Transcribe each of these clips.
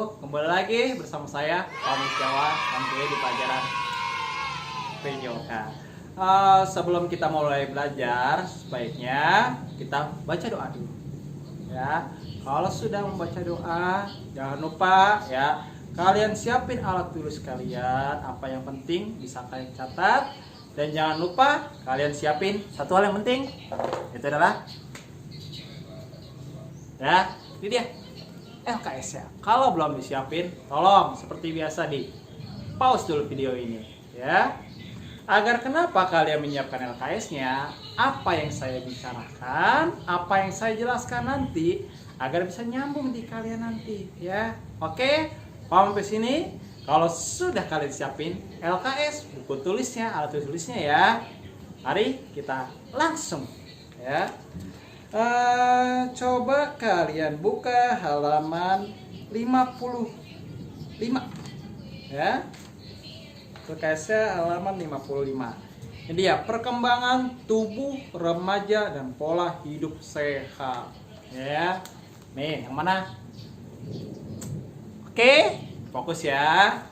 kembali lagi bersama saya Om Jawa tentunya di pelajaran PJOK. Sebelum kita mulai belajar, sebaiknya kita baca doa dulu. Ya, kalau sudah membaca doa, jangan lupa ya kalian siapin alat tulis kalian. Apa yang penting bisa kalian catat, dan jangan lupa kalian siapin satu hal yang penting, itu adalah ya, ini dia LKS ya. Kalau belum disiapin, tolong seperti biasa di pause dulu video ini ya. Agar kenapa kalian menyiapkan LKS-nya, apa yang saya bicarakan, apa yang saya jelaskan nanti, agar bisa nyambung di kalian nanti ya. Oke, paham sampai sini? Kalau sudah kalian siapin LKS, buku tulisnya, alat tulisnya ya, mari kita langsung ya. Coba kalian buka halaman 55 ya. LKS-nya halaman 55. Ini dia perkembangan tubuh remaja dan pola hidup sehat ya. Nih, yang mana? Oke, fokus ya.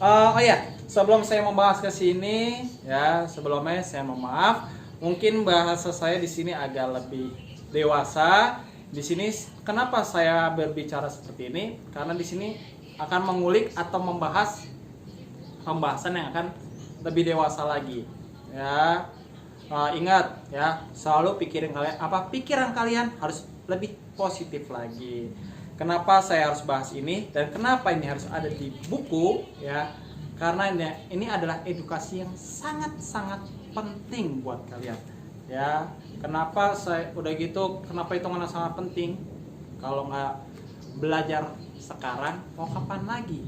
Oh ya, sebelum saya membahas ke sini ya, sebelumnya saya mohon maaf, mungkin bahasa saya di sini agak lebih dewasa. Di sini kenapa saya berbicara seperti ini? Karena di sini akan mengulik atau membahas pembahasan yang akan lebih dewasa lagi. Ya, ingat ya, selalu pikiran kalian harus lebih positif lagi. Kenapa saya harus bahas ini dan kenapa ini harus ada di buku ya? Karena ini adalah edukasi yang sangat-sangat penting buat kalian. Ya, kenapa saya udah gitu? Kenapa hitungannya sangat penting? Kalau nggak belajar sekarang, mau kapan lagi?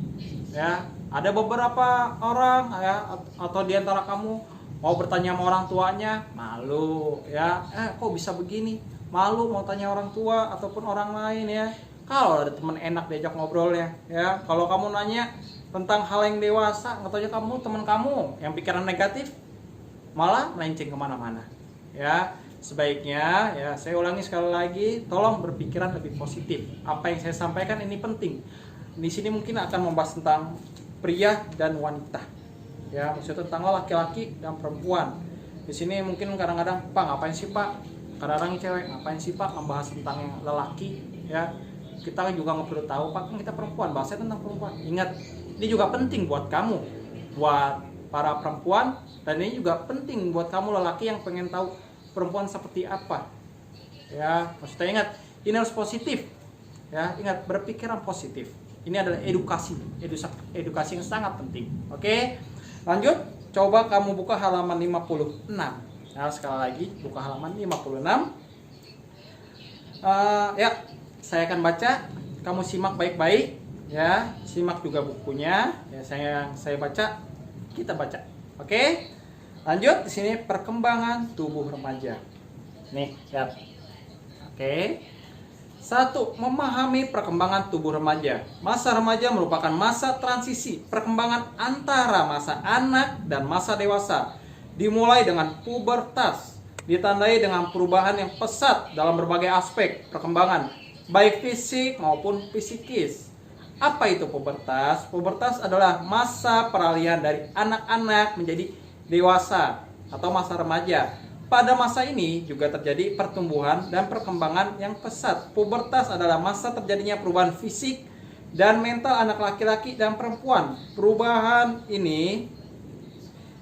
Ya, ada beberapa orang ya, atau diantara kamu mau bertanya sama orang tuanya, malu ya. Kok bisa begini? Malu mau tanya orang tua ataupun orang lain ya. Kalau ada teman enak diajak ngobrolnya ya. Kalau kamu nanya tentang hal yang dewasa, nggak tahu kamu teman kamu yang pikiran negatif, malah melenceng kemana-mana. Ya, sebaiknya ya saya ulangi sekali lagi, tolong berpikiran lebih positif. Apa yang saya sampaikan ini penting. Di sini mungkin akan membahas tentang pria dan wanita. Ya, maksudnya tentang laki-laki dan perempuan. Di sini mungkin kadang-kadang, Pak, ngapain sih, Pak? Kadang-kadang cewek, ngapain sih, Pak, membahas tentang yang lelaki, ya? Kita juga nggak perlu tahu, Pak, kan kita perempuan, bahasanya tentang perempuan. Ingat, ini juga penting buat kamu, buat para perempuan, dan ini juga penting buat kamu lelaki yang pengen tahu perempuan seperti apa. Ya, maksudnya ingat, ini harus positif. Ya, ingat, berpikiran positif. Ini adalah edukasi yang sangat penting. Oke, lanjut. Coba kamu buka halaman 56. Nah, sekali lagi buka halaman 56. Ya, saya akan baca. Kamu simak baik-baik. Ya, simak juga bukunya. Ya, saya baca. Kita baca. Oke. Lanjut, di sini perkembangan tubuh remaja. Nih, lihat. Oke. 1. Memahami perkembangan tubuh remaja. Masa remaja merupakan masa transisi perkembangan antara masa anak dan masa dewasa. Dimulai dengan pubertas, ditandai dengan perubahan yang pesat dalam berbagai aspek perkembangan, baik fisik maupun psikis. Apa itu pubertas? Pubertas adalah masa peralihan dari anak-anak menjadi dewasa atau masa remaja. Pada masa ini juga terjadi pertumbuhan dan perkembangan yang pesat. Pubertas adalah masa terjadinya perubahan fisik dan mental anak laki-laki dan perempuan. Perubahan ini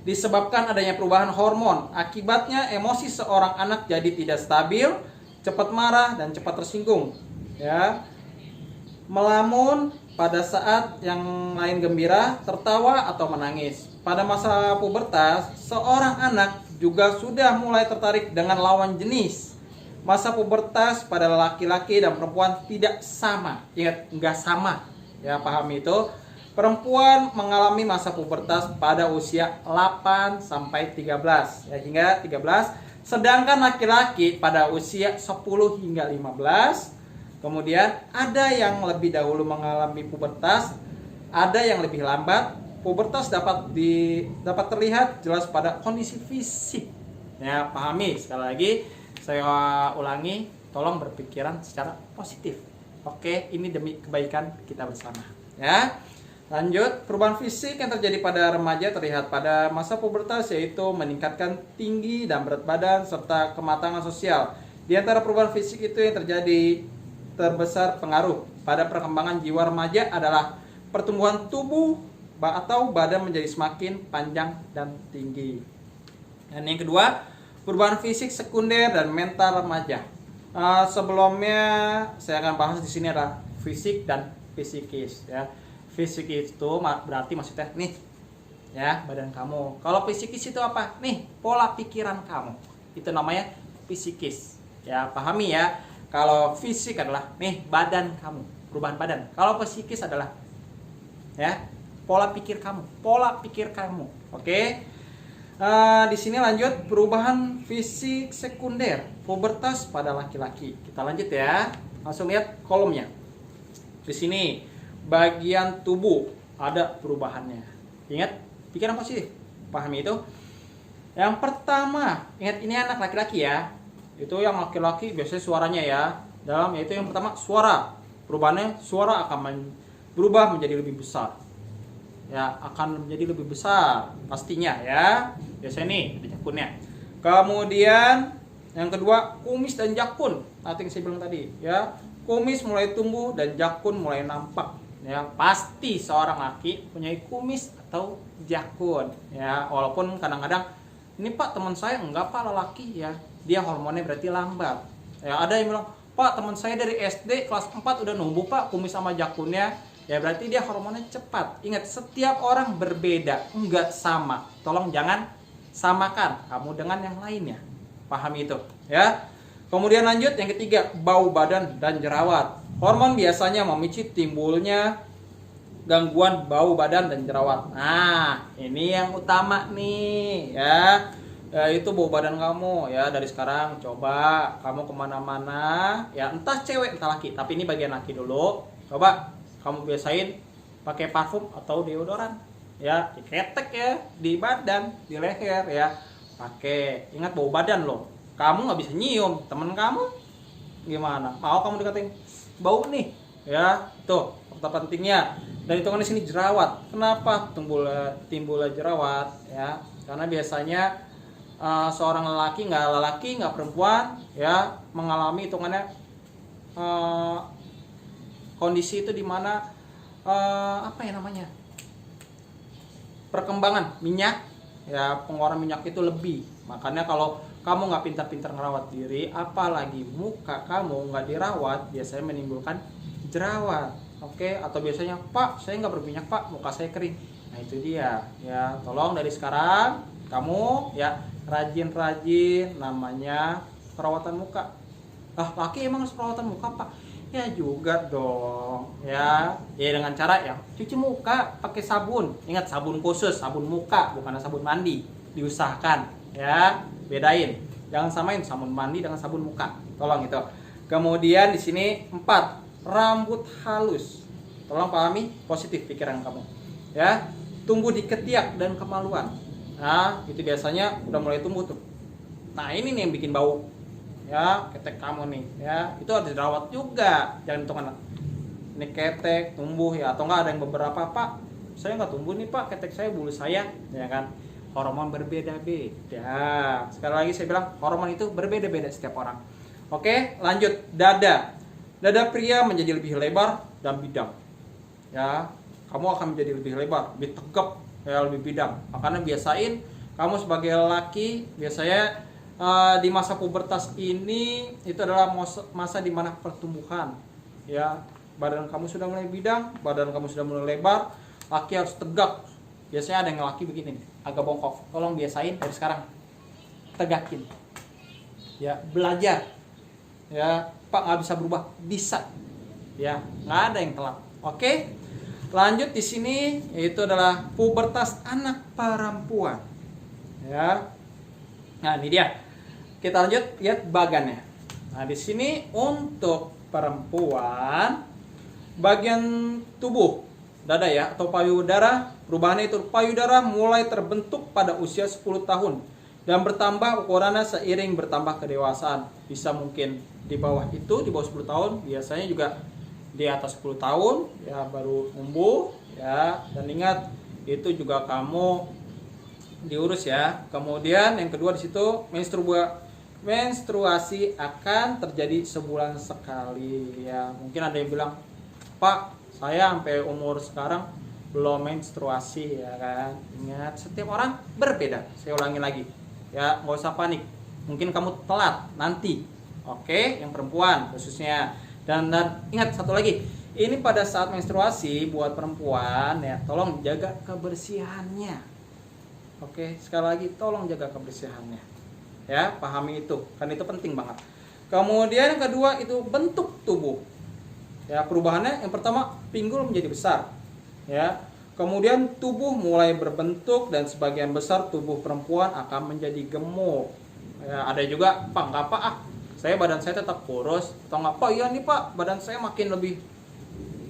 disebabkan adanya perubahan hormon. Akibatnya emosi seorang anak jadi tidak stabil, cepat marah dan cepat tersinggung. Ya. Melamun pada saat yang lain gembira, tertawa atau menangis. Pada masa pubertas, seorang anak juga sudah mulai tertarik dengan lawan jenis. Masa pubertas pada laki-laki dan perempuan tidak sama. Ingat, nggak sama. Ya, pahami itu. Perempuan mengalami masa pubertas pada usia 8 sampai 13, ya, hingga 13. Sedangkan laki-laki pada usia 10 hingga 15. Kemudian ada yang lebih dahulu mengalami pubertas, ada yang lebih lambat. Pubertas dapat terlihat jelas pada kondisi fisik. Ya, pahami sekali lagi, saya ulangi, tolong berpikiran secara positif. Oke, ini demi kebaikan kita bersama. Ya. Lanjut, perubahan fisik yang terjadi pada remaja terlihat pada masa pubertas, yaitu meningkatkan tinggi dan berat badan serta kematangan sosial. Di antara perubahan fisik itu yang terjadi terbesar pengaruh pada perkembangan jiwa remaja adalah pertumbuhan tubuh atau badan menjadi semakin panjang dan tinggi. Dan yang kedua, perubahan fisik sekunder dan mental remaja. Sebelumnya saya akan bahas di sini adalah fisik dan psikis. Ya, fisik itu berarti maksudnya nih, ya badan kamu. Kalau psikis itu apa? Nih pola pikiran kamu. Itu namanya psikis. Ya pahami ya. Kalau fisik adalah nih badan kamu, perubahan badan. Kalau psikis adalah ya pola pikir kamu. Oke. Di sini lanjut, perubahan fisik sekunder pubertas pada laki-laki. Kita lanjut ya, langsung lihat kolomnya. Di sini bagian tubuh ada perubahannya. Ingat, pikiran positif, pahami itu. Yang pertama, ingat ini anak laki-laki ya. Itu yang laki-laki biasanya suaranya ya. Yaitu yang pertama suara. Perubahannya suara akan berubah menjadi lebih besar. Ya, akan menjadi lebih besar pastinya ya. Biasanya nih ada jakunnya. Kemudian yang kedua, kumis dan jakun. Yang saya bilang tadi ya. Kumis mulai tumbuh dan jakun mulai nampak. Ya, pasti seorang laki punya kumis atau jakun ya. Walaupun kadang-kadang ini Pak teman saya enggak Pak lelaki ya. Dia hormonnya berarti lambat. Ya, ada yang bilang, "Pak, teman saya dari SD kelas 4 udah numbuh Pak kumis sama jakunnya." Ya berarti dia hormonnya cepat. Ingat, setiap orang berbeda, enggak sama. Tolong jangan samakan kamu dengan yang lainnya. Pahami itu, ya. Kemudian lanjut yang ketiga, bau badan dan jerawat. Hormon biasanya memicu timbulnya gangguan bau badan dan jerawat. Nah, ini yang utama nih, ya. Itu bau badan kamu ya. Dari sekarang coba kamu kemana-mana ya, entah cewek entah laki, tapi ini bagian laki dulu. Coba kamu biasain pakai parfum atau deodoran ya, diketek ya di badan, di leher ya, pakai. Ingat bau badan loh, kamu nggak bisa nyium temen kamu, gimana mau kamu dikatain bau nih ya. Tuh fakta pentingnya. Dan hitungan di sini jerawat. Kenapa timbul jerawat ya? Karena biasanya seorang lelaki nggak perempuan ya mengalami hitungannya kondisi itu dimana apa ya namanya, perkembangan minyak ya, pengeluaran minyak itu lebih. Makanya kalau kamu nggak pintar-pintar ngerawat diri, apalagi muka kamu nggak dirawat, biasanya menimbulkan jerawat. Oke, atau biasanya Pak saya nggak berminyak Pak, muka saya kering. Nah itu dia ya. Tolong dari sekarang kamu ya rajin-rajin namanya perawatan muka. Laki emang harus perawatan muka Pak? Ya juga dong ya. Ya dengan cara ya cuci muka pakai sabun. Ingat, sabun khusus, sabun muka, bukan sabun mandi. Diusahakan ya, bedain. Jangan samain sabun mandi dengan sabun muka. Tolong itu. Kemudian di sini 4, rambut halus. Tolong pahami positif pikiran kamu. Ya, tumbuh di ketiak dan kemaluan. Nah, itu biasanya udah mulai tumbuh tuh. Nah, ini nih yang bikin bau. Ya, ketek kamu nih ya, itu harus dirawat juga. Jangan hitungan ini ketek tumbuh ya, atau enggak ada yang beberapa Pak saya nggak tumbuh nih Pak, ketek saya, bulu saya ya kan. Hormon berbeda-beda. Sekali lagi saya bilang hormon itu berbeda-beda setiap orang. Oke, lanjut. Dada pria menjadi lebih lebar dan bidang ya. Kamu akan menjadi lebih lebar, lebih tegap ya, lebih bidang. Makanya biasain kamu sebagai laki biasanya di masa pubertas ini itu adalah masa di mana pertumbuhan ya. Badan kamu sudah mulai bidang, badan kamu sudah mulai lebar, laki harus tegak. Biasanya ada yang laki begini agak bongkok. Tolong biasain dari sekarang, tegakin ya, belajar ya. Pak nggak bisa berubah, bisa ya, nggak ada yang telat. Oke, lanjut di sini yaitu adalah pubertas anak perempuan ya. Nah ini dia. Kita lanjut lihat bagannya. Nah, di sini untuk perempuan bagian tubuh dada ya atau payudara, perubahannya itu payudara mulai terbentuk pada usia 10 tahun dan bertambah ukurannya seiring bertambah kedewasaan. Bisa mungkin di bawah itu, di bawah 10 tahun biasanya juga di atas 10 tahun ya baru tumbuh ya. Dan ingat itu juga kamu diurus ya. Kemudian yang kedua di situ menstruasi akan terjadi sebulan sekali ya. Mungkin ada yang bilang, "Pak, saya sampai umur sekarang belum menstruasi," ya kan. Ingat, setiap orang berbeda. Saya ulangi lagi ya, nggak usah panik. Mungkin kamu telat nanti, oke, yang perempuan khususnya. Dan ingat satu lagi, ini pada saat menstruasi buat perempuan ya, tolong jaga kebersihannya. Oke, sekali lagi tolong jaga kebersihannya. Ya, pahami itu, kan itu penting banget. Kemudian yang kedua itu bentuk tubuh. Ya, perubahannya yang pertama pinggul menjadi besar. Ya. Kemudian tubuh mulai berbentuk dan sebagian besar tubuh perempuan akan menjadi gemuk. Ya, ada juga, "Pak, nggak apa badan saya tetap kurus," atau nggak, "Pak, iya nih Pak, badan saya makin lebih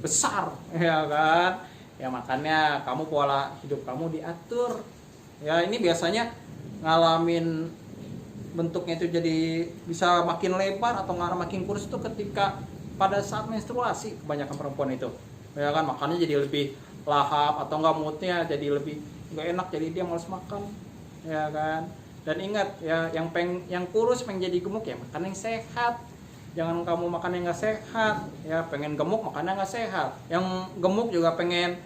besar," ya kan. Ya makanya kamu pola hidup kamu diatur. Ya, ini biasanya ngalamin bentuknya itu jadi bisa makin lebar atau makin kurus itu ketika pada saat menstruasi kebanyakan perempuan itu. Ya kan, makannya jadi lebih lahap atau enggak, moodnya jadi lebih nggak enak, jadi dia malas makan. Ya kan. Dan ingat ya, yang kurus pengen jadi gemuk ya makan yang sehat. Jangan kamu makan yang nggak sehat. Ya, pengen gemuk makannya nggak sehat. Yang gemuk juga pengen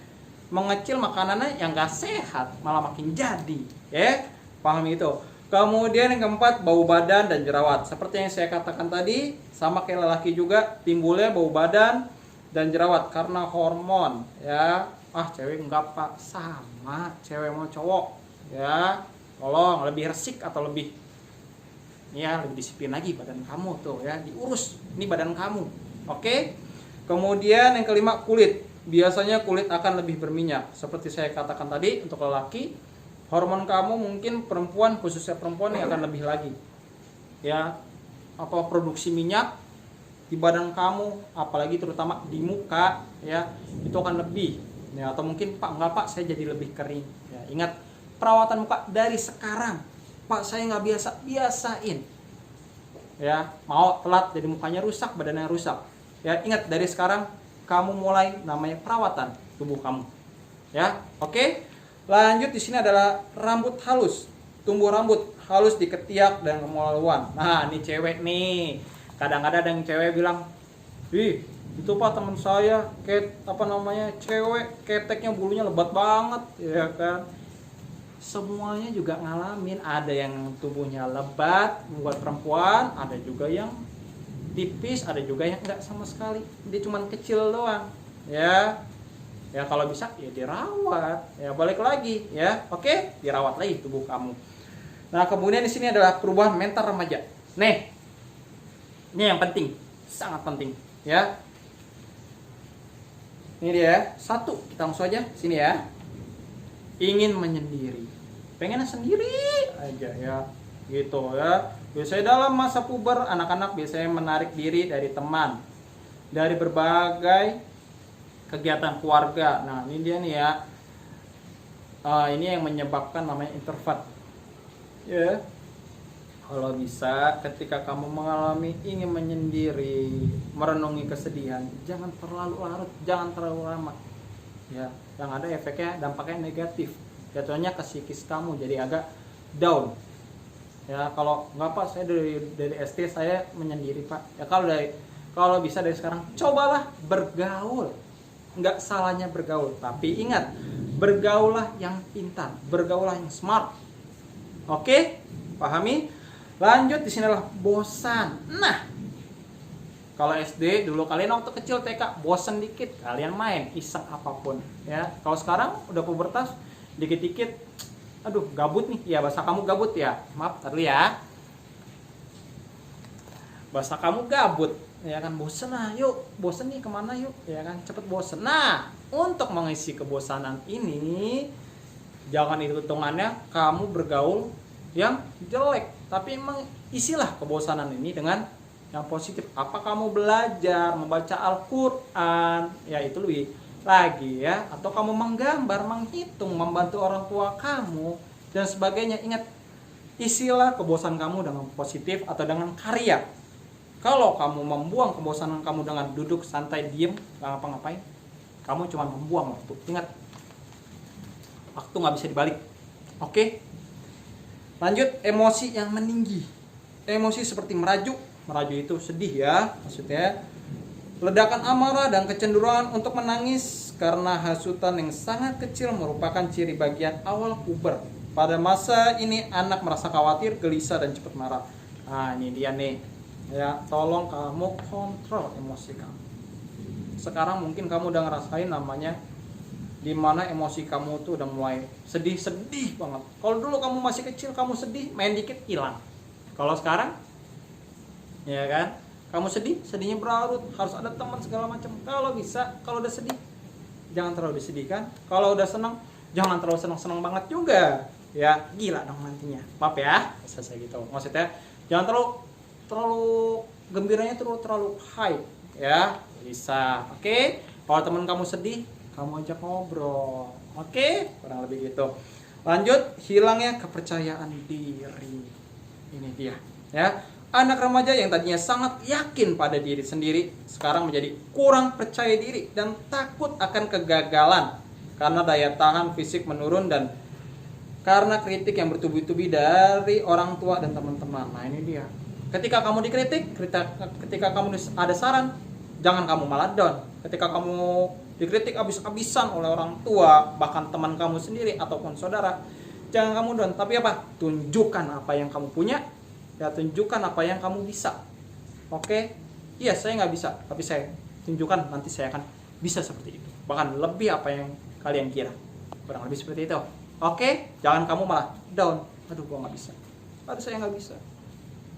mengecil makanannya yang nggak sehat, malah makin jadi. Ya, paham itu. Kemudian yang keempat, bau badan dan jerawat. Seperti yang saya katakan tadi, sama kayak lelaki juga, timbulnya bau badan dan jerawat karena hormon. Ya, cewek enggak Pak, sama cewek mau cowok. Ya, tolong lebih resik atau lebih disiplin lagi badan kamu tuh ya, diurus. Ini badan kamu. Oke? Kemudian yang kelima, kulit. Biasanya kulit akan lebih berminyak. Seperti saya katakan tadi, untuk lelaki, hormon kamu mungkin perempuan, khususnya perempuan yang akan lebih lagi. Ya, produksi minyak di badan kamu, apalagi terutama di muka ya, itu akan lebih. Ya, atau mungkin, "Pak, enggak Pak, saya jadi lebih kering." Ya, ingat, perawatan muka dari sekarang. "Pak, saya nggak biasain." Ya, mau telat jadi mukanya rusak, badannya rusak. Ya, ingat dari sekarang kamu mulai namanya perawatan tubuh kamu. Ya, oke. Lanjut, di sini adalah rambut halus. Tumbuh rambut halus di ketiak dan kemaluan. Nah, ini cewek nih. Kadang-kadang ada yang cewek bilang, "Ih, itu Pak teman saya, cewek keteknya bulunya lebat banget," ya kan. Semuanya juga ngalamin, ada yang tubuhnya lebat buat perempuan, ada juga yang tipis, ada juga yang enggak sama sekali, dia cuma kecil doang. Ya kalau bisa ya dirawat, ya balik lagi ya, oke, dirawat lagi tubuh kamu. Nah, kemudian di sini adalah perubahan mental remaja. Nih, ini yang penting, sangat penting ya. Ini dia, satu, kita langsung aja sini ya. Ingin menyendiri, pengen sendiri aja ya, gitu ya. Biasanya dalam masa puber, anak-anak biasanya menarik diri dari teman, dari berbagai kegiatan keluarga. Nah, ini dia nih ya, ini yang menyebabkan namanya introvert ya. Kalau bisa, ketika kamu mengalami ingin menyendiri, merenungi kesedihan, jangan terlalu larut, jangan terlalu lama ya, yang ada efeknya, dampaknya negatif, jatuhnya ke psikis kamu jadi agak down ya. Kalau nggak Pak, saya dari SD saya menyendiri Pak, ya kalau bisa dari sekarang cobalah bergaul. Nggak salahnya bergaul, tapi ingat, bergaulah yang pintar, bergaulah yang smart. Oke, pahami. Lanjut, di sini adalah bosan. Nah, kalau SD dulu kalian waktu kecil TK bosan dikit, kalian main iseng apapun ya. Kalau sekarang udah pubertas, dikit-dikit aduh gabut nih ya, bahasa kamu gabut ya, maaf tadi ya, bahasa kamu gabut ya kan, bosen. Nah, yuk bosen nih, kemana yuk ya kan, cepet bosen. Nah, untuk mengisi kebosanan ini, jangan hitungannya kamu bergaul yang jelek, tapi emang isilah kebosanan ini dengan yang positif. Apa kamu belajar membaca Al-Quran, ya itu lebih lagi ya, atau kamu menggambar, menghitung, membantu orang tua kamu dan sebagainya. Ingat, isilah kebosanan kamu dengan positif atau dengan karya Kalau kamu membuang kebosanan kamu dengan duduk santai diem nggak ngapa-ngapain, kamu cuma membuang waktu. Ingat, waktu nggak bisa dibalik. Oke? Lanjut, emosi yang meninggi. Emosi seperti merajuk. Merajuk itu sedih ya, maksudnya ledakan amarah dan kecenderungan untuk menangis karena hasutan yang sangat kecil merupakan ciri bagian awal puber. Pada masa ini anak merasa khawatir, gelisah dan cepat marah. Nah, ini dia nih. Ya, tolong kamu kontrol emosi kamu. Sekarang mungkin kamu udah ngerasain namanya dimana emosi kamu tuh udah mulai sedih banget. Kalau dulu kamu masih kecil, kamu sedih, main dikit hilang. Kalau sekarang, ya kan, kamu sedihnya berlarut, harus ada teman segala macam. Kalau bisa, kalau udah sedih, jangan terlalu disedihkan. Kalau udah senang, jangan terlalu senang banget juga. Ya, gila dong nantinya. Maaf ya, selesai gitu. Maksudnya, jangan terlalu gembiranya terlalu high, ya. Bisa. Oke? Kalau teman kamu sedih, kamu ajak ngobrol. Oke? Kurang lebih gitu. Lanjut, hilangnya kepercayaan diri. Ini dia, ya. Anak remaja yang tadinya sangat yakin pada diri sendiri sekarang menjadi kurang percaya diri dan takut akan kegagalan karena daya tahan fisik menurun dan karena kritik yang bertubi-tubi dari orang tua dan teman-teman. Nah, ini dia. Ketika kamu dikritik, ketika kamu ada saran, jangan kamu malah down. Ketika kamu dikritik habis-habisan oleh orang tua, bahkan teman kamu sendiri ataupun saudara, jangan kamu down. Tapi apa? Tunjukkan apa yang kamu punya. Ya, tunjukkan apa yang kamu bisa. Oke? Iya, saya nggak bisa, tapi saya tunjukkan nanti saya akan bisa seperti itu. Bahkan lebih apa yang kalian kira. Kurang lebih seperti itu. Oke? Jangan kamu malah down. Aduh, gua nggak bisa. Aduh, saya nggak bisa.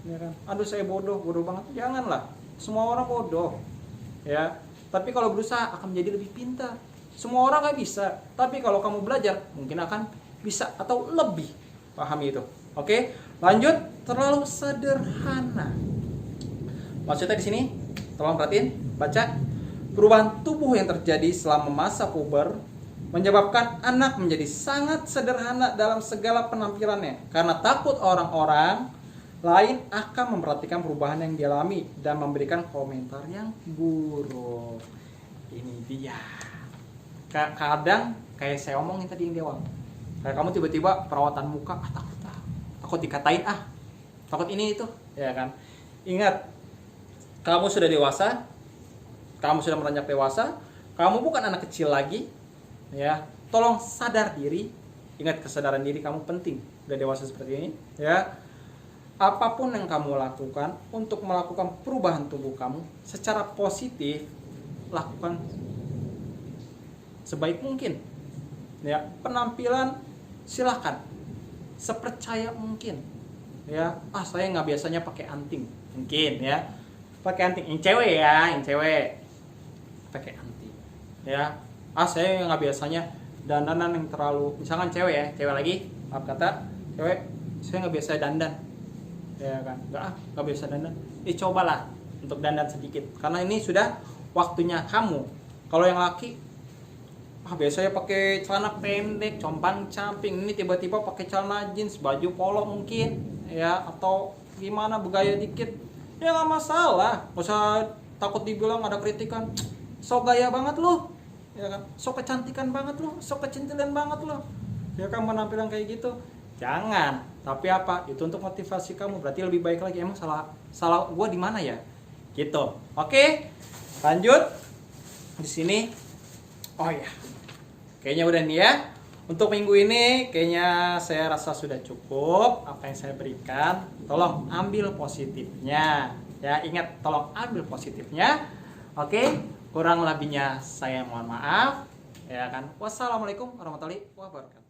Ya kan? Aduh, saya bodoh banget. Janganlah. Semua orang bodoh. Ya. Tapi kalau berusaha akan menjadi lebih pintar. Semua orang nggak bisa. Tapi kalau kamu belajar, mungkin akan bisa atau lebih. Pahami itu. Oke? Lanjut, terlalu sederhana. Maksudnya di sini, tolong perhatiin, baca. Perubahan tubuh yang terjadi selama masa puber menyebabkan anak menjadi sangat sederhana dalam segala penampilannya karena takut orang-orang lain akan memperhatikan perubahan yang dialami dan memberikan komentar yang buruk. Ini dia. Kadang kayak saya omongin tadi yang di awal. Kayak kamu tiba-tiba perawatan muka, takut dikatain, takut ini itu, ya kan? Ingat, kamu sudah dewasa, kamu sudah meranjak dewasa, kamu bukan anak kecil lagi, ya. Tolong sadar diri, ingat kesadaran diri kamu penting. Udah dewasa seperti ini, ya. Apapun yang kamu lakukan untuk melakukan perubahan tubuh kamu secara positif, lakukan sebaik mungkin. Ya, penampilan silakan sepercaya mungkin. Ya, saya nggak biasanya pakai anting, mungkin ya. Pakai anting yang cewek pakai anting. Ya, saya nggak biasanya dandanan yang terlalu, misalkan cewek lagi, maaf kata, cewek, saya nggak biasa dandan. Ya kan, nggak biasa dandan. Cobalah untuk dandan sedikit, karena ini sudah waktunya kamu. Kalau yang laki, biasanya pakai celana pendek, compang-camping, ini tiba-tiba pakai celana jeans, baju polo mungkin, ya, atau gimana, bergaya dikit, ya nggak masalah. Nggak usah takut dibilang ada kritikan, sok gaya banget lo, ya kan, sok kecantikan banget lo, sok kecintilan banget lo, ya kan, penampilan kayak gitu. Jangan. Tapi apa? Itu untuk motivasi kamu. Berarti lebih baik lagi. Emang salah gua di mana ya? Gitu. Oke. Lanjut. Di sini. Oh ya. Kayaknya udah nih ya. Untuk minggu ini kayaknya saya rasa sudah cukup apa yang saya berikan. Tolong ambil positifnya. Ya, ingat, tolong ambil positifnya. Oke. Kurang lebihnya saya mohon maaf. Ya kan. Wassalamualaikum warahmatullahi wabarakatuh.